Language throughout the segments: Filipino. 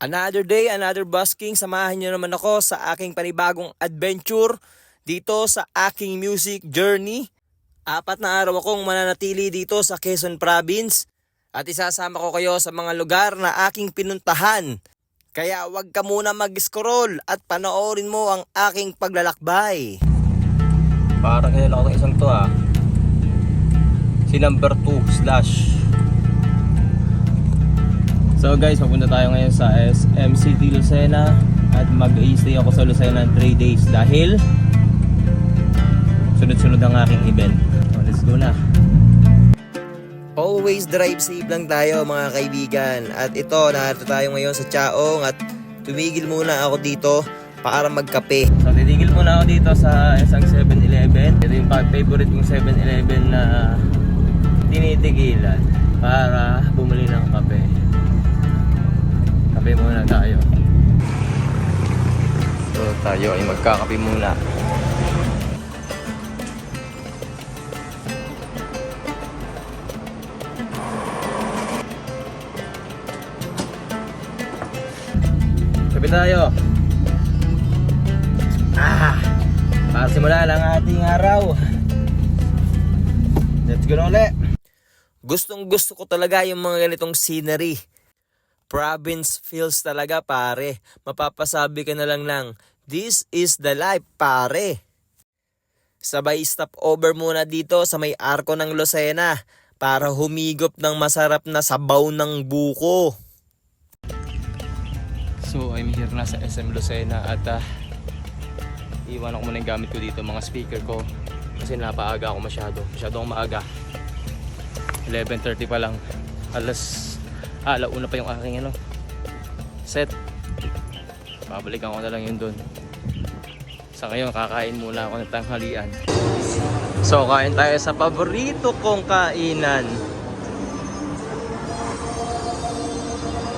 Another day, another busking. Samahan nyo naman ako sa aking panibagong adventure dito sa aking music journey. 4 na araw akong mananatili dito sa Quezon Province at isasama ko kayo sa mga lugar na aking pinuntahan. Kaya wag ka muna mag-scroll at panoorin mo ang aking paglalakbay. Parang kilala ko itong isang to Si number 2 slash. So guys, papunta tayo ngayon sa SM City Lucena at mag-i-stay ako sa Lucena 3 days dahil sunod-sunod ang aking event. So let's go na. Always drive safe lang tayo mga kaibigan. At ito, narito tayo ngayon sa Chaong at tumigil muna ako dito para magkape. So titigil muna ako dito sa isang 7-Eleven. Ito yung favorite kong 7-Eleven na tinitigilan para bumili ng kape. Kape muna tayo. So tayo ay magkakape muna. Kape tayo. Para simula lang ating araw. Let's go na ulit. Gustong gusto ko talaga yung mga ganitong scenery. Province feels talaga pare. Mapapasabi ka na lang ng, this is the life pare. Sabay stop over muna dito sa may arko ng Lucena para humigop ng masarap na sabaw ng buko. So I'm here na sa SM Lucena at iwan ako muna yung gamit ko dito, mga speaker ko. Kasi napaaga ako masyado akong maaga. 11:30 pa lang. Alauna pa yung aking set. Babalikan ko na lang yun dun. Sa ngayon kakain muna ako ng tanghalian. So kain tayo sa paborito kong kainan.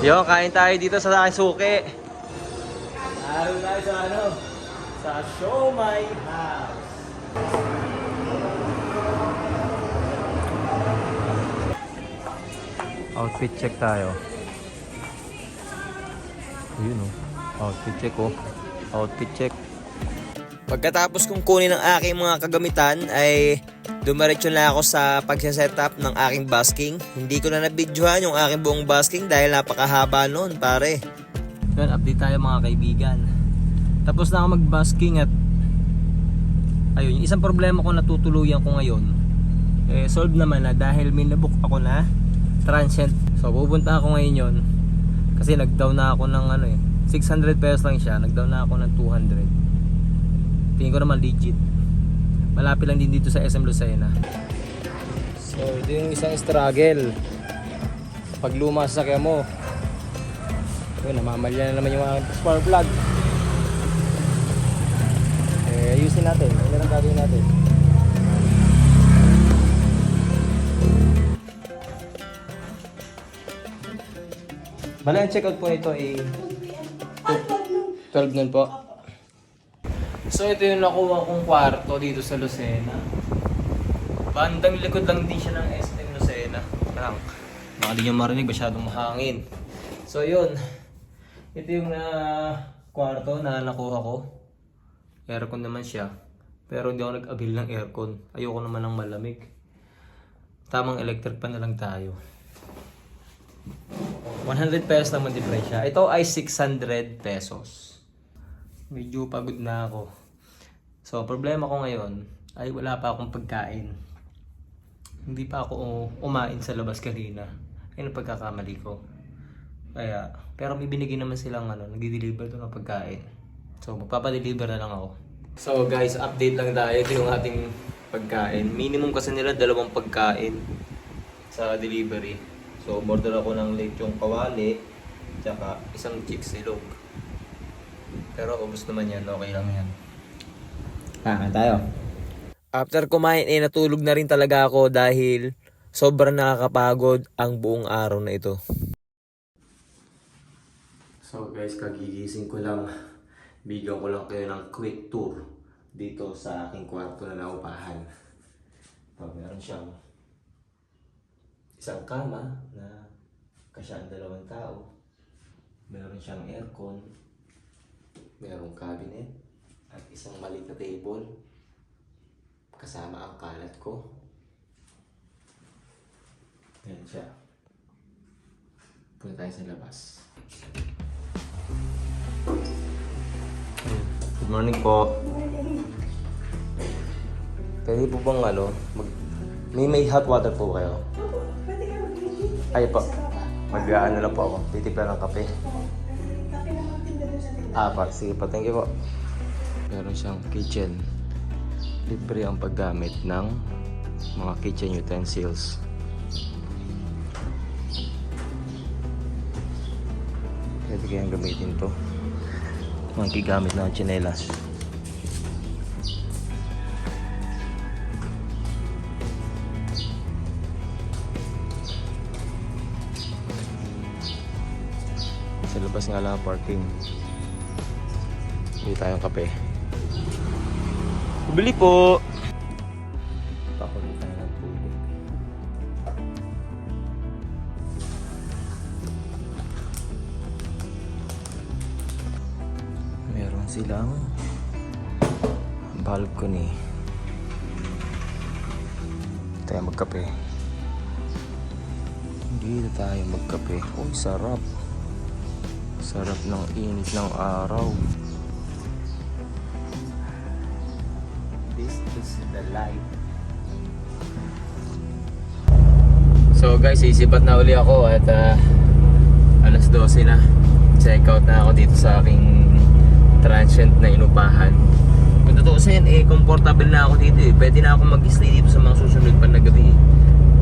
Yo, kain tayo dito sa aking suki. Lalo tayo sa Show My House. Outfit check tayo. Ayun outfit check Outfit check. Pagkatapos kong kunin ang aking mga kagamitan ay dumiretso na ako sa pagse-setup ng aking busking. Hindi ko na nabidyohan yung aking buong busking dahil napakahaba noon pare. Yan, update tayo mga kaibigan. Tapos na ako mag-busking at ayun, yung isang problema ko natutuluyan ko ngayon solve naman na dahil may nabook ako na transient. So pupunta ako ngayon yun kasi nag-down na ako ng 600 pesos lang siya. Nag-down na ako ng 200. Tingin ko naman legit. Malapit lang din dito sa SM Lucena. So ito yung isang struggle pag luma sa sakya mo. Ayun, namamalya na naman yung spark plug. Ayusin natin. Ano lang gagawin natin? Bale, ang check out po nito ay 12 nun po. So ito yung nakuha kong kwarto dito sa Lucena. Bandang likod lang din siya ng SM Lucena. Parang baka di nyo marinig, masyadong mahangin. So yun, ito yung kwarto na nakuha ko. Aircon naman siya. Pero hindi ako nag-avail ng aircon. Ayoko naman ng malamig. Tamang electric pan na lang tayo. 100 pesos naman diferensya. Ito ay 600 pesos. Medyo pagod na ako. So, problema ko ngayon ay wala pa akong pagkain. Hindi pa ako umain sa labas kanina. Ayun ang pagkakamali ko. Kaya, pero may binigay naman silang nagdi-deliver doon ng pagkain. So, magpapadeliver na lang ako. So guys, update lang tayo. Ito yung ating pagkain. Minimum kasi nila 2 pagkain sa delivery. So, order ako ng lechong kawali tsaka isang chicks silog. Pero ubos naman yan. Okay lang yan. Kain tayo. After kumain, natulog na rin talaga ako dahil sobrang nakakapagod ang buong araw na ito. So guys, kagigising ko lang. Bigyan ko lang kayo ng quick tour dito sa aking kwarto na naupahan. Meron siyang isang kama na kasya ang 2 tao. Meron siyang aircon. Merong cabinet. At isang maliit na table. Kasama ang kalat ko. Ayan siya. Punta tayo sa labas. Good morning po. Pwede po bang may hot water po kayo? Pwede ka mag-iinit. Ay po. Mag-ano lang po ako. Titipla ng kape. Kape na magtinda doon sa tinda. Sige po. Thank you po. Meron siyang kitchen. Libre ang paggamit ng mga kitchen utensils. Pwede kayang gamitin to. Magigamit ng tsinelas. Sa labas nga lang ang parking. Bili tayong kape. Bili po! Pakulit tayo ng tubig. Meron silang balcony. Tayo magkape. Dito tayo magkape. Uy, sarap. Sarap ng init ng araw. This is the life. So guys, isipat na uli ako at alas 12 na. Check out na ako dito sa aking transient na inupahan. Kung tutuusin, comfortable na ako dito eh. Pwede na ako mag-stay dito sa mga susunod pa na gabi eh.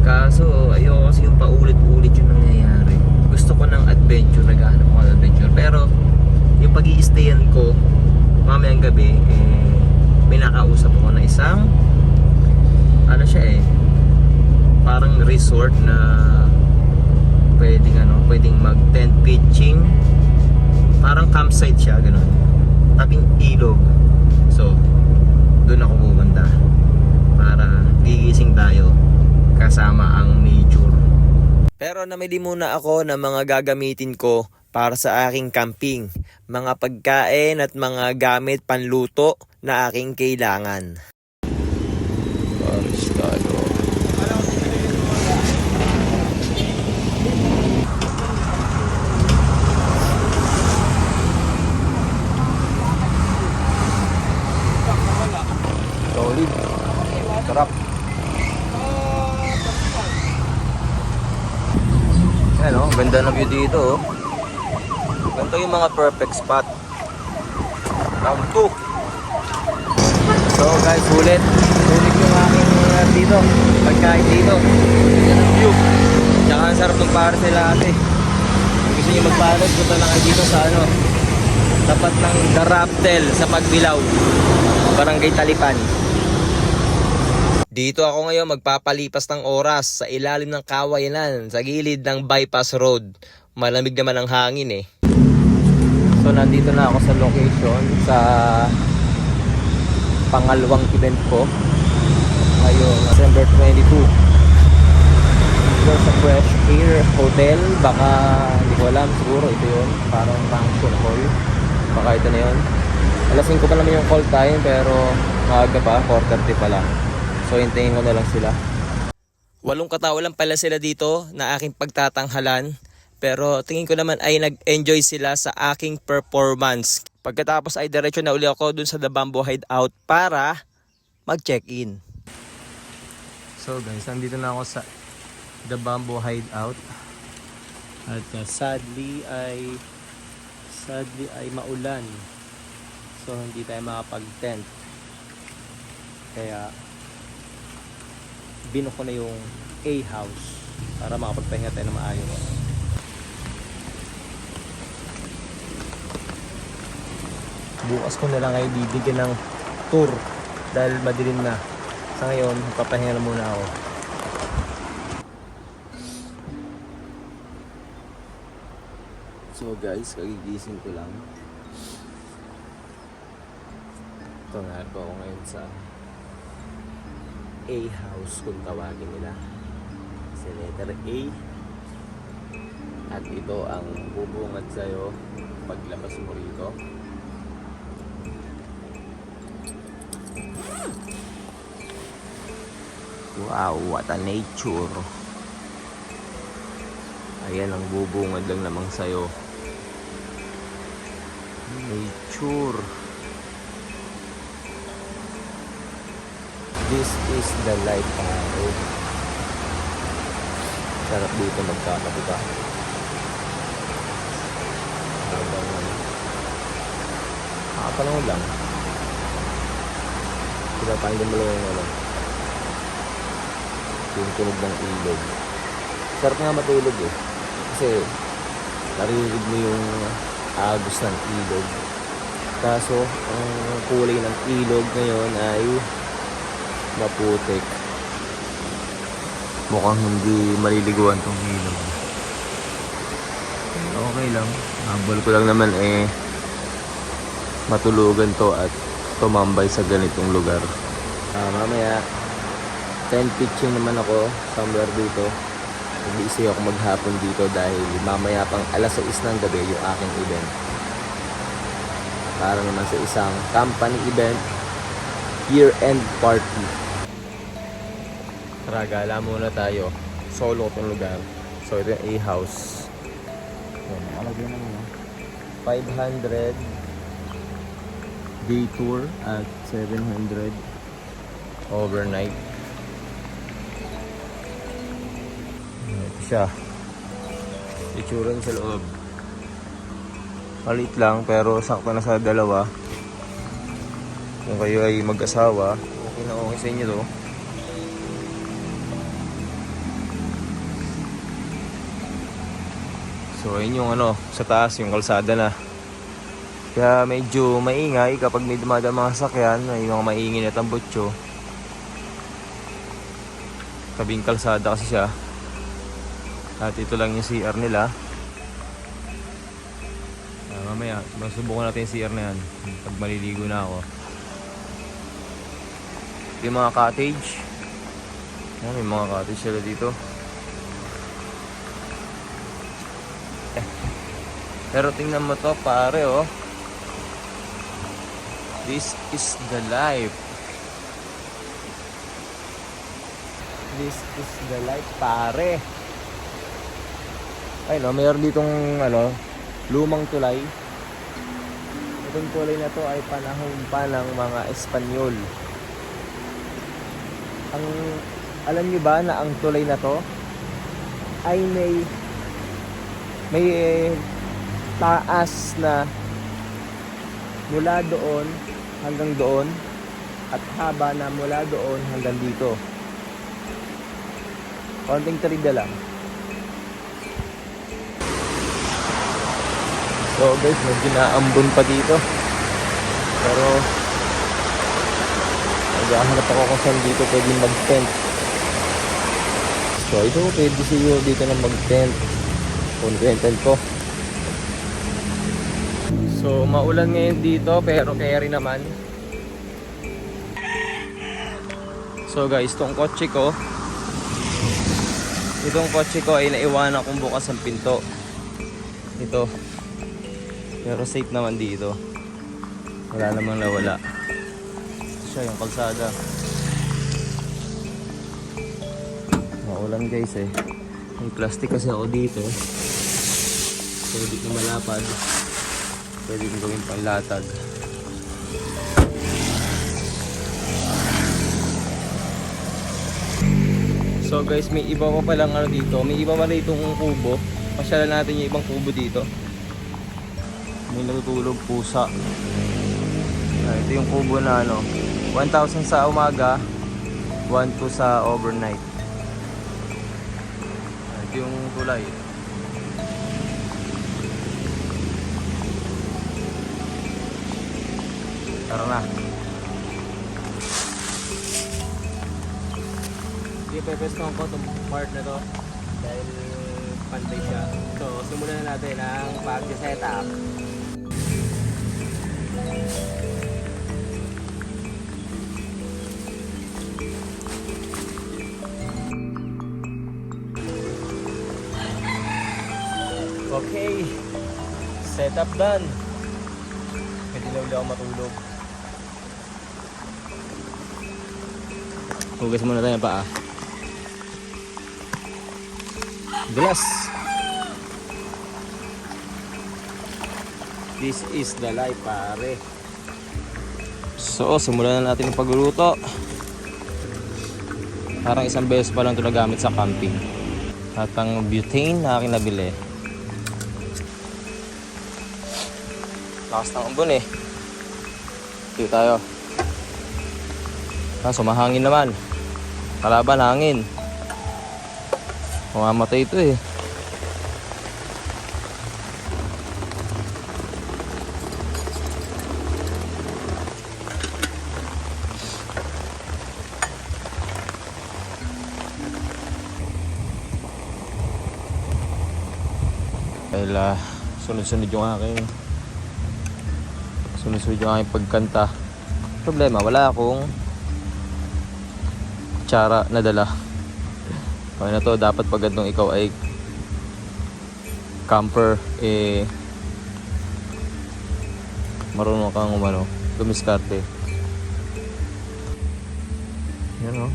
Kaso ayoko kasi yung paulit-ulit yung nangyayari. Gusto ko ng adventure, naghahanap ako ng adventure. Pero yung pag-i-stayan ko mamayang gabi, may nakausap ako na isang parang resort na pwedeng mag tent pitching. Parang campsite siya, ganun. Tabing ilog. So, doon ako pupunta para gigising tayo kasama ang nature. Pero namili muna ako ng mga gagamitin ko para sa aking camping. Mga pagkain at mga gamit panluto na aking kailangan. Baristado. Solid. Sarap. Ayan o, ganda na view dito. Ganito yung mga perfect spot. Round 2. So guys, ulit yung aking dito. Pagkain dito. Ganda ng view. Tsaka ang sarap ng parcel ate. Kung gusto nyo magparad, punta lang kayo dito sa tapat ng The Raptel sa Pagbilao, Barangay Talipan. Dito ako ngayon magpapalipas ng oras sa ilalim ng kawayanan sa gilid ng bypass road. Malamig naman ang hangin eh. So nandito na ako sa location sa pangalawang event ko ngayon, December 22. Dito sa Fresh Air Hotel, baka hindi ko alam, siguro ito yun, parang function hall, baka ito na yun. Alas 5 pa naman yung call time pero maaga pa, 4:30 pa lang. So hintayin ko na lang sila. 8 katao lang pala sila dito na aking pagtatanghalan. Pero tingin ko naman ay nag-enjoy sila sa aking performance. Pagkatapos ay diretso na uli ako dun sa The Bamboo Hideout para mag-check-in. So guys, nandito na ako sa The Bamboo Hideout. At sadly ay maulan. So hindi tayo makapag-tent. Kaya binook ko na yung A-house para makapagpahinga tayo na maayos. Bukas ko na lang ay bibigyan ng tour dahil madilim na. Sa ngayon, magpapahinga na muna ako. So guys, kagigising ko lang. Ito nga po ako ngayon sa A-house kung tawagin nila. Sa letter A. At ito ang bubungad sa'yo paglabas mo rito. Wow, what a nature. Ayan ang bubungad lang namang sa'yo. Nature. This is the life, pare. Sarap dito magkakape ka. Habang nakapanahon lang. Pinapanggan mo lang yung tunog ng ilog. Sarap nga matulog eh. Kasi naririnig mo yung agos ng ilog. Kaso ang kulay ng ilog ngayon ay maputik. Mukhang hindi maliliguan tong ilog. Okay lang. Habol ko lang naman matulugan to at tumambay sa ganitong lugar. Mamaya 10 pitching naman ako somewhere dito. Nag-iisip ako maghapon dito dahil mamaya pang alas 6 ng gabi yung aking event. Para naman sa isang company event, year-end party. Tara, gala muna tayo. Solo itong lugar. So ito yung A-house. Yan, nakalagay na muna. 500 day tour at 700 overnight. Ito siya. Itsura sa loob. Maliit lang pero sakto na sa dalawa. Kung kayo ay mag-asawa, okay na okay sa inyo to. So ayun yung sa taas, yung kalsada na. Kaya medyo maingay kapag may dumadaan mga sakyan, may mga maingay na tambutso. Tabing kalsada kasi siya. At ito lang yung CR nila. Mamaya, masubukan natin yung CR na yan pag maliligo na ako. Ito yung mga cottage. Yan, may mga cottage sila dito. Pero tingnan mo to, pare, oh. This is the life. This is the life, pare. Ay, no, mayroon ditong lumang tulay. Itong tulay na to ay panahon pa ng mga Espanyol. Alam niyo ba na ang tulay na to ay may taas na mula doon hanggang doon at haba na mula doon hanggang dito. Konting trivia lang. So guys, medyo naambon pa dito. Pero naghahanap ako kung saan dito pwede mag-tent. So ito, pwede siguro dito na mag-tent. Kung tent ko. So maulan ngayon dito pero carry naman. So guys, itong kotse ko ay naiwanan kong bukas ang pinto. Ito. Pero safe naman dito. Wala namang nawala. Ito siya yung kalsada. Maulan guys eh. May plastic kasi ako dito. So dito malapad. Pwede kong gawin pang latag. So guys, may iba pa palang dito. May iba pa rin itong kubo. Pasyalan natin yung ibang kubo dito. May natutulog pusa. Ito yung kubo na 1,000 sa umaga, 1,200 sa overnight. Ito yung tulay. Tara na. Ipepestuhan ko itong part na to dahil pantay siya. So, simulan na natin ang pag-setup. Okay. Setup done. Pwede na ulit ako matulog. Hugas muna tayo pa. Glass. This is the life, pare. So, simulan na natin ang pagluluto. Parang isang beses pa lang ito nagamit sa camping. At ang butane na aking nabili. Lakas ng ambon eh. Dito tayo. Kaso mahangin naman. Kalaban hangin. Mamamatay ito eh. Dahil sunod-sunod yung aking pagkanta. Problema, wala akong kutsara na dala. Okay na to, dapat pag ganitong ikaw ay camper, marunong kang dumiskarte. Yan o.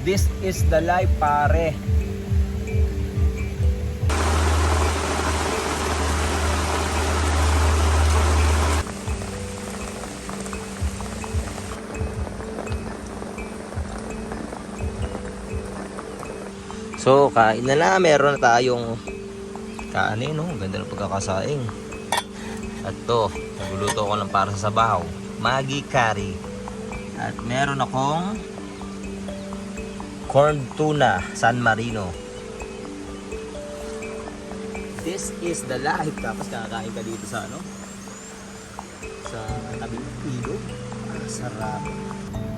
This is the life, pare. So, kain na. Meron na tayong kanin, no? Ganda ng pagkakasaing. At to, nagluluto ko lang para sa sabaw. Maggi curry. At meron akong corn tuna San Marino. This is the life. Tapos kakain ka dito sa sa tabing ilog. Sarap.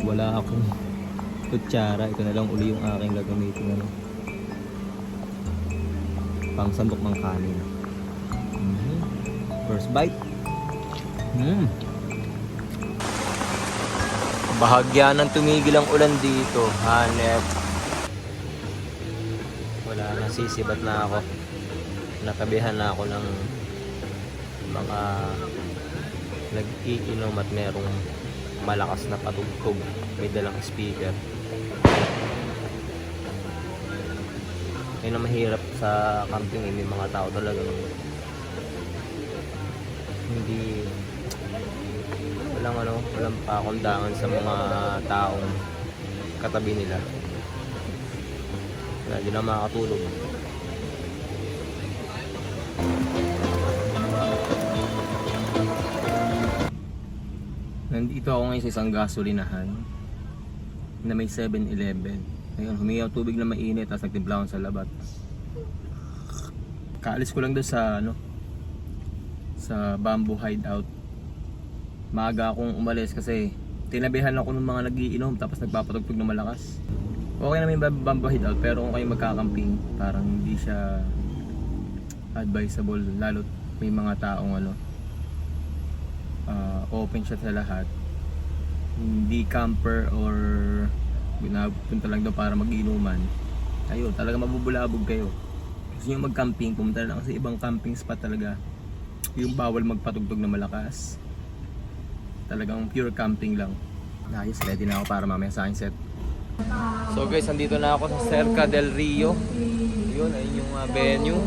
Wala akong kutsara. Ito na lang uli yung aking gagamitin pang sandok ng kanin. First bite. Bahagya nang tumigil ang ulan dito. Hanep. Wala na, sisibat na ako. Natabihan na ako ng mga nag-iinom at merong malakas na patugtog. May dalang speaker. Yun ang mahirap sa camping, may mga tao talagang hindi walang pakundangan sa mga taong katabi nila. Kaya di na makakatulog. Nandito ako ngayon sa isang gasolinahan na may 7-Eleven. Ayun, humingi ako tubig na mainit tapos nagtimpla ako sa labat. Kaalis ko lang doon sa Bamboo Hideout. Maaga akong umalis kasi tinabihan ako ng mga nagiinom tapos nagpapatugtog na malakas. Okay naman yung Bamboo Hideout, pero kung kayo magkakamping, parang hindi siya advisable, lalo't may mga taong open siya sa lahat. Hindi camper or punta lang doon para mag-inuman. Ayun, talaga mabubulabog kayo. Gusto nyo mag-camping, pumunta lang sa ibang camping spot talaga. Yung bawal magpatugtog na malakas. Talagang pure camping lang. Ayos, ready na ako para mamaya sa aking set. So guys, andito na ako sa Cerca del Rio. Yun, ayun yung venue.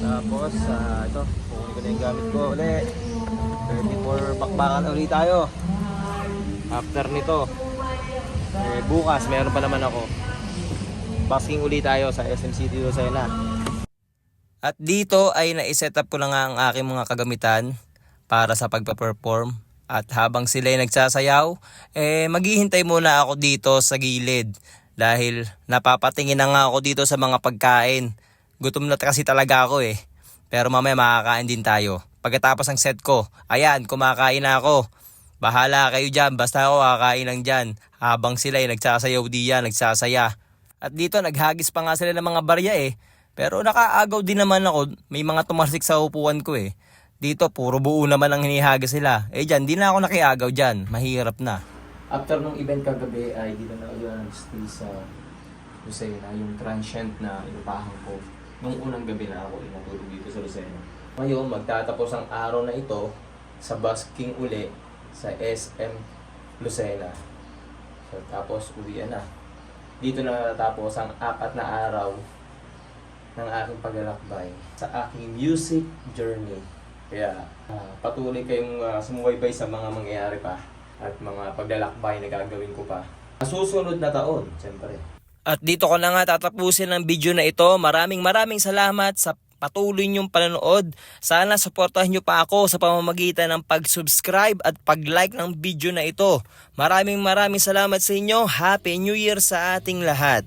Tapos, ito, kukunin ko na yung gamit ko ulit. Ready for bakbakan ulit tayo. After nito, bukas meron pa naman ako. Basking ulit tayo sa SM City Lucena. At dito ay naiset up ko na nga ang aking mga kagamitan para sa pagpa-perform. At habang sila ay nagsasayaw, maghihintay muna ako dito sa gilid. Dahil napapatingin na nga ako dito sa mga pagkain. Gutom na kasi talaga ako eh. Pero mamaya makakain din tayo. Pagkatapos ng set ko, ayan, kumakain na ako. Bahala kayo dyan, basta ako kakain lang dyan. Habang sila ay nagsasayaw diyan, nagsasaya. At dito naghagis pa nga sila ng mga barya eh. Pero nakaagaw din naman ako, may mga tumarsik sa upuan ko eh. Dito, puro buo naman ang hinihaga sila. Eh dyan, di na ako nakiagaw dyan. Mahirap na. After nung event kagabi ay dito na ulit nag-stay sa Lucena, yung transient na inupahan ko. Nung unang gabi na ako inatulog dito sa Lucena. Ngayon, magtatapos ang araw na ito sa busking uli sa SM Lucena. So, tapos uwian na. Dito na natapos ang 4 na araw ng aking paglalakbay sa aking music journey. Kaya patuloy kayong sumubaybay sa mga mangyayari pa at mga paglalakbay na gagawin ko pa sa susunod na taon, siyempre. At dito ko na nga tatapusin ang video na ito. Maraming salamat sa patuloy niyong panonood. Sana suportahan niyo pa ako sa pamamagitan ng pag-subscribe at pag-like ng video na ito. Maraming salamat sa inyo. Happy New Year sa ating lahat.